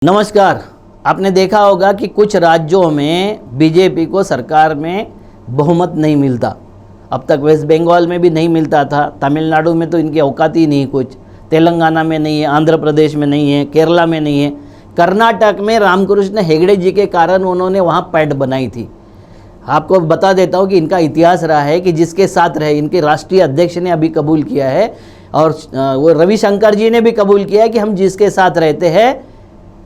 नमस्कार। आपने देखा होगा कि कुछ राज्यों में बीजेपी को सरकार में बहुमत नहीं मिलता। अब तक वेस्ट बंगाल में भी नहीं मिलता था, तमिलनाडु में तो इनकी औकात ही नहीं, कुछ तेलंगाना में नहीं है, आंध्र प्रदेश में नहीं है, केरला में नहीं है। कर्नाटक में रामकृष्ण हेगड़े जी के कारण उन्होंने वहाँ पैठ बनाई थी। आपको बता देता हूँ कि इनका इतिहास रहा है कि जिसके साथ रहे, इनके राष्ट्रीय अध्यक्ष ने अभी कबूल किया है और वो रविशंकर जी ने भी कबूल किया है कि हम जिसके साथ रहते हैं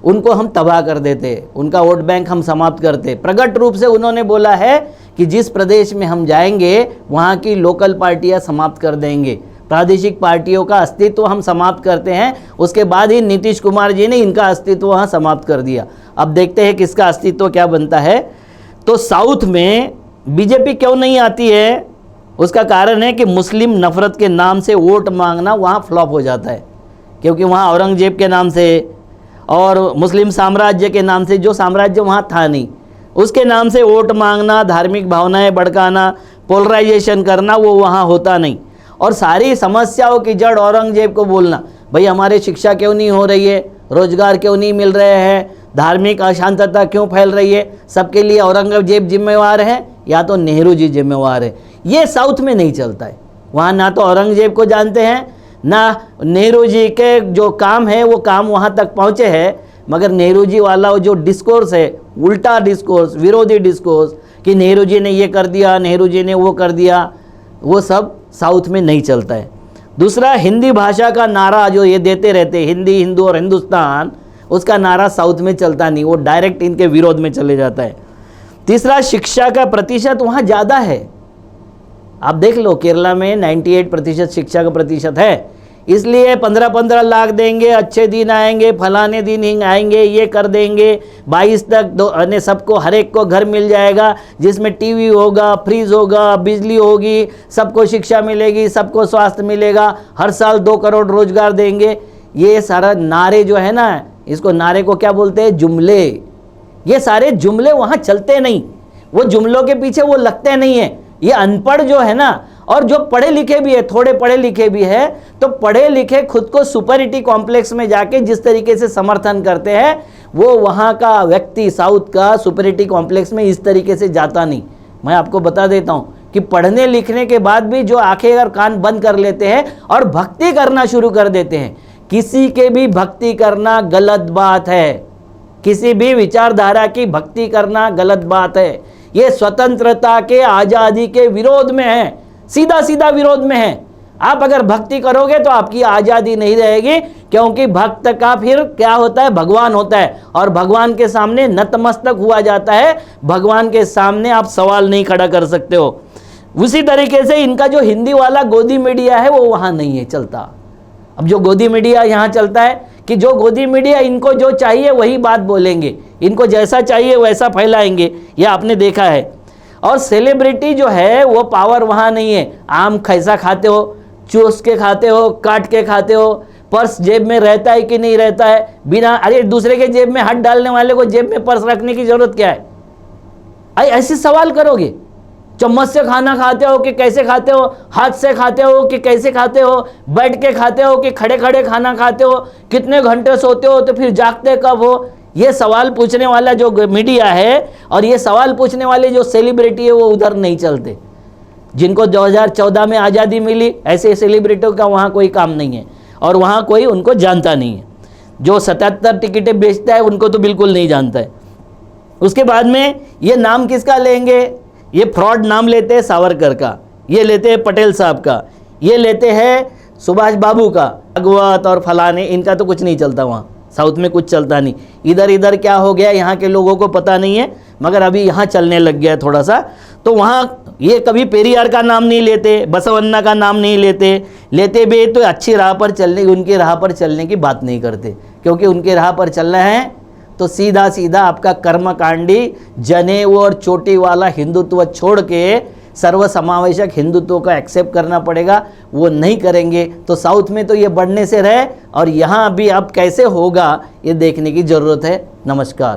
उनको हम तबाह कर देते, उनका वोट बैंक हम समाप्त करते। प्रकट रूप से उन्होंने बोला है कि जिस प्रदेश में हम जाएंगे वहाँ की लोकल पार्टियाँ समाप्त कर देंगे, प्रादेशिक पार्टियों का अस्तित्व हम समाप्त करते हैं। उसके बाद ही नीतीश कुमार जी ने इनका अस्तित्व वहाँ समाप्त कर दिया। अब देखते हैं किसका अस्तित्व क्या बनता है। तो साउथ में बीजेपी क्यों नहीं आती है, उसका कारण है कि मुस्लिम नफरत के नाम से वोट मांगना वहाँ फ्लॉप हो जाता है, क्योंकि वहाँ औरंगजेब के नाम से और मुस्लिम साम्राज्य के नाम से, जो साम्राज्य वहाँ था नहीं, उसके नाम से वोट मांगना, धार्मिक भावनाएं भड़काना, पोलराइजेशन करना, वो वहाँ होता नहीं। और सारी समस्याओं की जड़ औरंगजेब को बोलना, भाई हमारे शिक्षा क्यों नहीं हो रही है, रोजगार क्यों नहीं मिल रहे हैं, धार्मिक अशांतता क्यों फैल रही है, सबके लिए औरंगजेब जिम्मेवार है या तो नेहरू जी जिम्मेवार है। ये साउथ में नहीं चलता है। वहाँ ना तो औरंगजेब को जानते हैं, ना नेहरू जी के जो काम है वो काम वहाँ तक पहुँचे हैं। मगर नेहरू जी वाला वो जो डिस्कोर्स है, उल्टा डिस्कोर्स, विरोधी डिस्कोर्स कि नेहरू जी ने ये कर दिया, नेहरू जी ने वो कर दिया, वो सब साउथ में नहीं चलता है। दूसरा, हिंदी भाषा का नारा जो ये देते रहते, हिंदी, हिंदू और हिंदुस्तान, उसका नारा साउथ में चलता नहीं, वो डायरेक्ट इनके विरोध में चले जाता है। तीसरा, शिक्षा का प्रतिशत वहाँ ज़्यादा है। आप देख लो, केरला में 98% शिक्षा का प्रतिशत है, इसलिए 15-15 लाख देंगे, अच्छे दिन आएंगे, फलाने दिन ही आएंगे, ये कर देंगे, 22 तक सबको, हर एक को घर मिल जाएगा जिसमें टीवी होगा, फ्रिज होगा, बिजली होगी, सबको शिक्षा मिलेगी, सबको स्वास्थ्य मिलेगा, हर साल 2 करोड़ रोजगार देंगे। ये सारा नारे जो है ना, इसको नारे को क्या बोलते हैं, जुमले। ये सारे जुमले वहाँ चलते नहीं, वो जुमलों के पीछे वो लगते नहीं है। ये अनपढ़ जो है ना, और जो पढ़े लिखे भी है, थोड़े पढ़े लिखे भी है, तो पढ़े लिखे खुद को सुपरिटी कॉम्प्लेक्स में जाके जिस तरीके से समर्थन करते हैं, वो वहाँ का व्यक्ति साउथ का सुपरिटी कॉम्प्लेक्स में इस तरीके से जाता नहीं। मैं आपको बता देता हूँ कि पढ़ने लिखने के बाद भी जो आंखें और कान बंद कर लेते हैं और भक्ति करना शुरू कर देते हैं। किसी के भी भक्ति करना गलत बात है, किसी भी विचारधारा की भक्ति करना गलत बात है। ये स्वतंत्रता के, आज़ादी के विरोध में है, सीधा सीधा विरोध में है। आप अगर भक्ति करोगे तो आपकी आज़ादी नहीं रहेगी, क्योंकि भक्त का फिर क्या होता है, भगवान होता है, और भगवान के सामने नतमस्तक हुआ जाता है। भगवान के सामने आप सवाल नहीं खड़ा कर सकते हो। उसी तरीके से इनका जो हिंदी वाला गोदी मीडिया है वो वहाँ नहीं है, चलता। अब जो गोदी मीडिया यहाँ चलता है कि जो गोदी मीडिया, इनको जो चाहिए वही बात बोलेंगे, इनको जैसा चाहिए वैसा फैलाएंगे, यह आपने देखा है। और सेलिब्रिटी जो है वो पावर वहाँ नहीं है। आम कैसा खाते हो, चूस के खाते हो, काट के खाते हो, पर्स जेब में रहता है कि नहीं रहता है, बिना, अरे दूसरे के जेब में हाथ डालने वाले को जेब में पर्स रखने की जरूरत क्या है? ऐसे सवाल करोगे? चम्मच से खाना खाते हो कि कैसे खाते हो, हाथ से खाते हो कि कैसे खाते हो, बैठ के खाते हो कि खड़े खड़े खाना खाते हो, कितने घंटे सोते हो, तो फिर जागते कब हो? ये सवाल पूछने वाला जो मीडिया है और ये सवाल पूछने वाले जो सेलिब्रिटी है वो उधर नहीं चलते। जिनको 2014 में आज़ादी मिली, ऐसे सेलिब्रिटियों का वहाँ कोई काम नहीं है और वहाँ कोई उनको जानता नहीं है। जो 77 टिकटें बेचता है उनको तो बिल्कुल नहीं जानता है। उसके बाद में ये नाम किसका लेंगे? ये फ्रॉड नाम लेते हैं सावरकर का, ये लेते हैं पटेल साहब का, ये लेते हैं सुभाष बाबू का, भगवत और फलाने, इनका तो कुछ नहीं चलता वहाँ साउथ में, कुछ चलता नहीं। इधर इधर क्या हो गया यहाँ के लोगों को पता नहीं है, मगर अभी यहाँ चलने लग गया थोड़ा सा। तो वहाँ ये कभी पेरियार का नाम नहीं लेते, बसवन्ना का नाम नहीं लेते भी तो अच्छी राह पर चलने, उनकी राह पर चलने की बात नहीं करते, क्योंकि उनके राह पर चलना है तो सीधा सीधा आपका कर्मकांडी जनेऊ और चोटी वाला हिंदुत्व छोड़ के सर्वसमावेशक हिंदुत्व का एक्सेप्ट करना पड़ेगा। वो नहीं करेंगे तो साउथ में तो ये बढ़ने से रहे, और यहाँ भी अब कैसे होगा ये देखने की ज़रूरत है। नमस्कार।